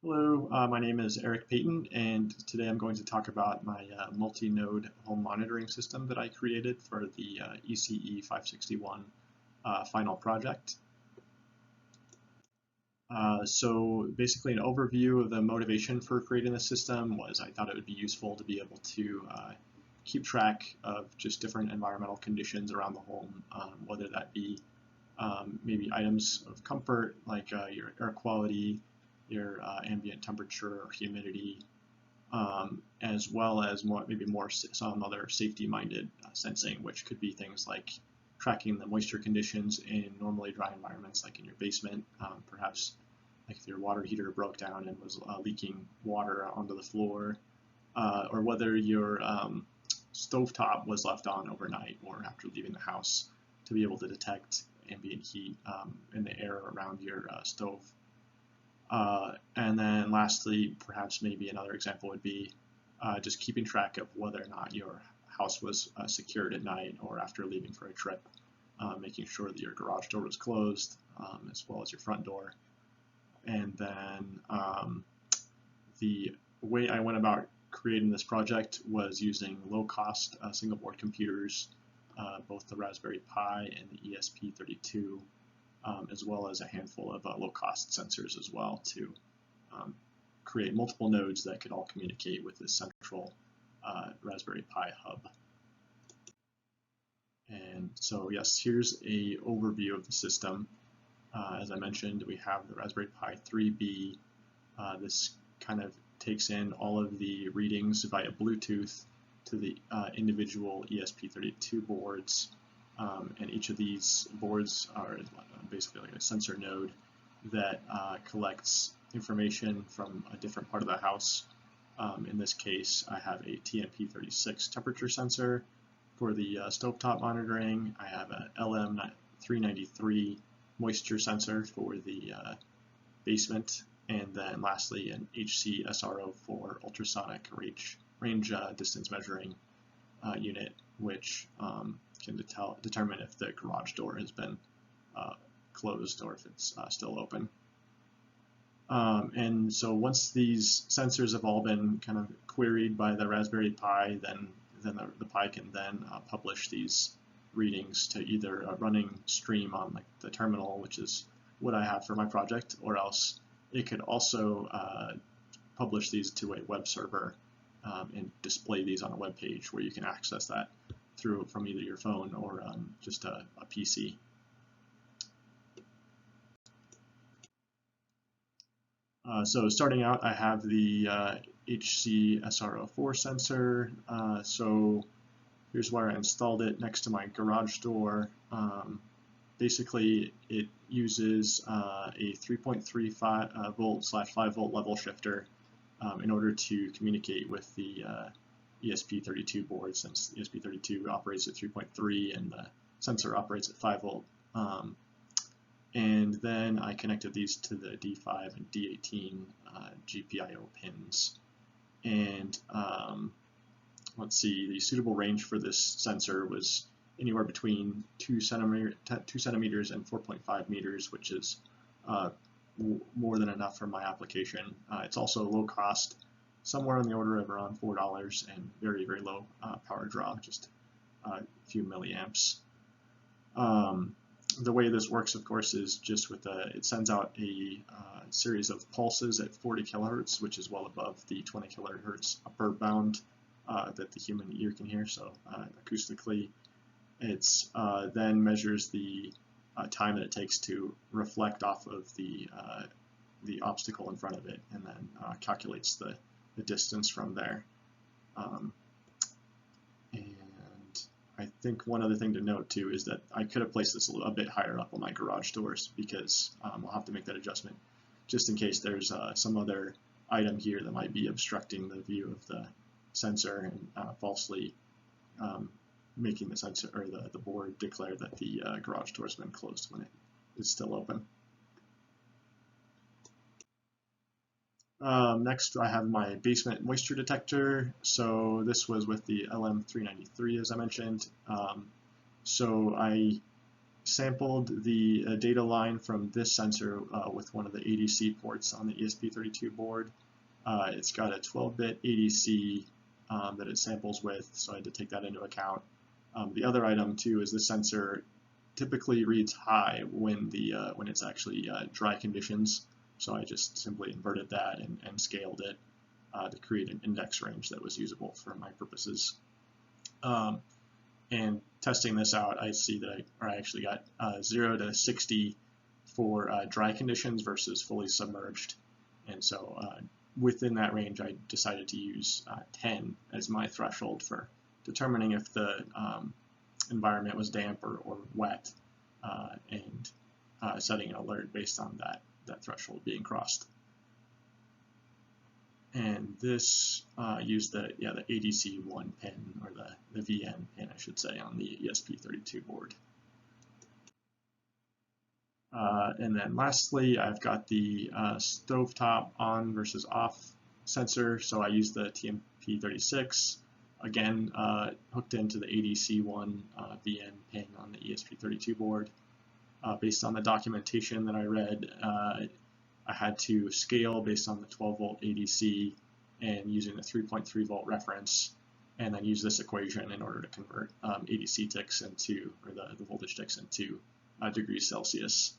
Hello, my name is Eric Payton, and today I'm going to talk about my multi-node home monitoring system that I created for the ECE 561 final project. So basically an overview of the motivation for creating the system was I thought it would be useful to be able to keep track of just different environmental conditions around the home, whether that be maybe items of comfort like your air quality, your ambient temperature or humidity, as well as maybe more some other safety-minded sensing, which could be things like tracking the moisture conditions in normally dry environments, like in your basement, perhaps like if your water heater broke down and was leaking water onto the floor, or whether your stovetop was left on overnight or after leaving the house to be able to detect ambient heat in the air around your stove. And then lastly, perhaps maybe another example would be just keeping track of whether or not your house was secured at night or after leaving for a trip, making sure that your garage door was closed, as well as your front door. And then the way I went about creating this project was using low-cost single-board computers, both the Raspberry Pi and the ESP32, as well as a handful of low-cost sensors as well to create multiple nodes that could all communicate with this central Raspberry Pi hub. And so yes, here's a overview of the system. As I mentioned, we have the Raspberry Pi 3B. This kind of takes in all of the readings via Bluetooth to the individual ESP32 boards. And each of these boards are basically like a sensor node that collects information from a different part of the house. In this case, I have a TMP36 temperature sensor for the stovetop monitoring. I have an LM393 moisture sensor for the basement, and then lastly an HC SRO for ultrasonic range distance measuring unit, which can determine if the garage door has been closed or if it's still open. And so once these sensors have all been kind of queried by the Raspberry Pi, then the Pi can then publish these readings to either a running stream on like the terminal, which is what I have for my project, or else it could also publish these to a web server and display these on a web page where you can access that from either your phone or just a PC. So starting out, I have the HC SRO4 sensor. So here's where I installed it next to my garage door. Basically, it uses a 3.35 volt / 5 volt level shifter in order to communicate with the ESP32 board, since ESP32 operates at 3.3 and the sensor operates at 5 volt. And then I connected these to the D5 and D18 GPIO pins. And let's see, the suitable range for this sensor was anywhere between 2 centimeters and 4.5 meters, which is more than enough for my application. It's also low cost, somewhere on the order of around $4, and very, very low power draw, just a few milliamps. The way this works, of course, is just with it sends out a series of pulses at 40 kilohertz, which is well above the 20 kilohertz upper bound that the human ear can hear. So acoustically, it's then measures the time that it takes to reflect off of the obstacle in front of it, and then calculates the distance from there. And I think one other thing to note too is that I could have placed this a bit higher up on my garage doors, because I'll have to make that adjustment just in case there's some other item here that might be obstructing the view of the sensor and falsely making the sensor or the board declare that the garage door has been closed when it is still open. Next, I have my basement moisture detector. So this was with the LM393, as I mentioned. So I sampled the data line from this sensor with one of the ADC ports on the ESP32 board. It's got a 12-bit ADC that it samples with, so I had to take that into account. The other item too is the sensor typically reads high when it's actually dry conditions, so I just simply inverted that and scaled it to create an index range that was usable for my purposes. And testing this out, I see that I actually got 0 to 60 for dry conditions versus fully submerged, and so within that range, I decided to use 10 as my threshold for determining if the environment was damp or wet, and setting an alert based on that threshold being crossed. And this used the ADC1 pin, or the VN pin, I should say, on the ESP32 board. And then lastly, I've got the stovetop on versus off sensor. So I used the TMP36, again hooked into the ADC1 VN pin on the ESP32 board. Based on the documentation that I read, I had to scale based on the 12-volt ADC and using the 3.3 volt reference, and then use this equation in order to convert ADC ticks into, or the voltage ticks into degrees Celsius.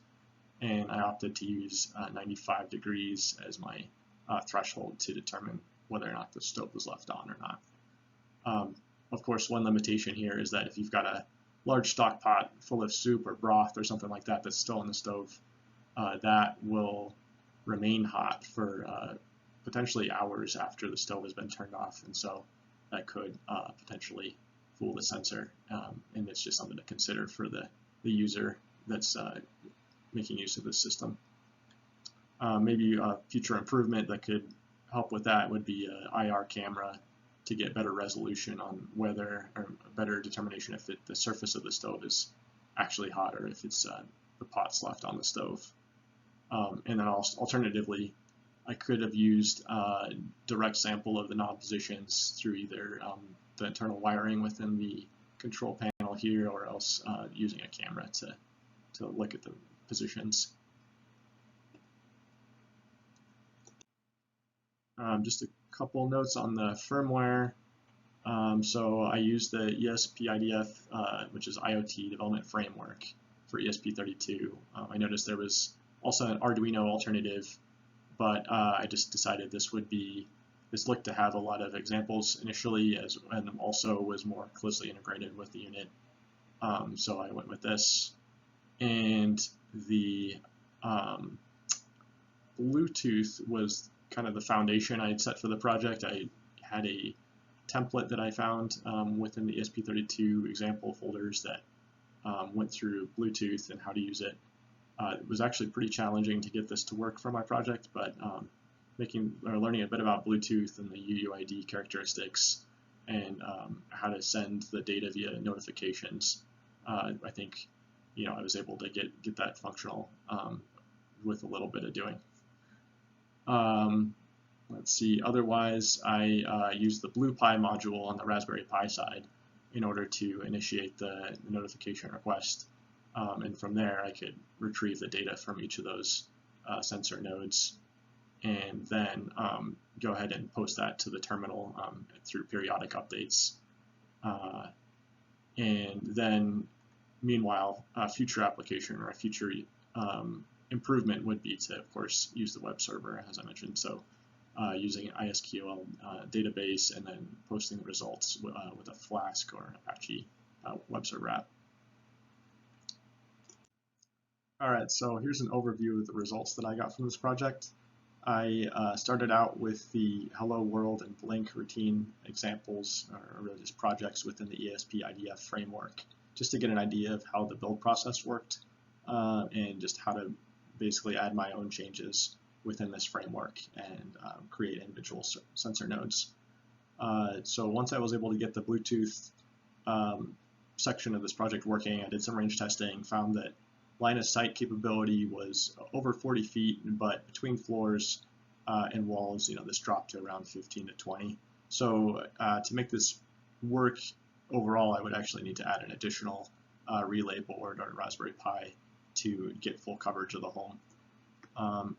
And I opted to use 95 degrees as my threshold to determine whether or not the stove was left on or not. Of course, one limitation here is that if you've got a large stock pot full of soup or broth or something like that that's still in the stove, that will remain hot for potentially hours after the stove has been turned off, and so that could potentially fool the sensor, and it's just something to consider for the user that's making use of this system. Maybe a future improvement that could help with that would be an IR camera to get better resolution on whether, or better determination if the surface of the stove is actually hot or if it's the pot's left on the stove. And then also, alternatively, I could have used direct sample of the knob positions through either the internal wiring within the control panel here, or else using a camera to look at the positions. Just a couple notes on the firmware. So I used the ESP-IDF, which is IoT Development Framework for ESP32. I noticed there was also an Arduino alternative, but I just decided this looked to have a lot of examples initially, and also was more closely integrated with the unit. So I went with this. And the Bluetooth was kind of the foundation I had set for the project. I had a template that I found within the ESP32 example folders that went through Bluetooth and how to use it. It was actually pretty challenging to get this to work for my project, but learning a bit about Bluetooth and the UUID characteristics and how to send the data via notifications, I think I was able to get that functional with a little bit of doing. Let's see, otherwise I used the BluePi module on the Raspberry Pi side in order to initiate the notification request, and from there I could retrieve the data from each of those sensor nodes, and then go ahead and post that to the terminal through periodic updates. And then meanwhile, a future application or a future improvement would be to, of course, use the web server, as I mentioned. So using an ISQL database and then posting the results with a Flask or Apache web server app. All right, so here's an overview of the results that I got from this project. I started out with the Hello World and Blink routine examples, or really just projects within the ESP-IDF framework, just to get an idea of how the build process worked, and just how to basically add my own changes within this framework and create individual sensor nodes. So once I was able to get the Bluetooth section of this project working, I did some range testing, found that line of sight capability was over 40 feet, but between floors and walls, this dropped to around 15 to 20. So to make this work overall, I would actually need to add an additional relay board or Raspberry Pi to get full coverage of the home.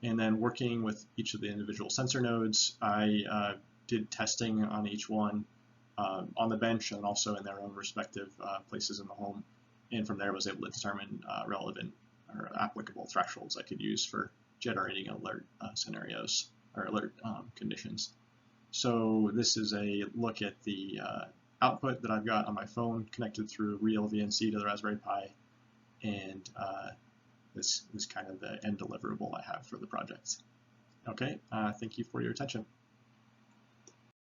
And then working with each of the individual sensor nodes, I did testing on each one on the bench and also in their own respective places in the home. And from there, I was able to determine relevant or applicable thresholds I could use for generating alert scenarios or alert conditions. So this is a look at the output that I've got on my phone connected through real VNC to the Raspberry Pi, and this is kind of the end deliverable I have for the project. Okay, thank you for your attention.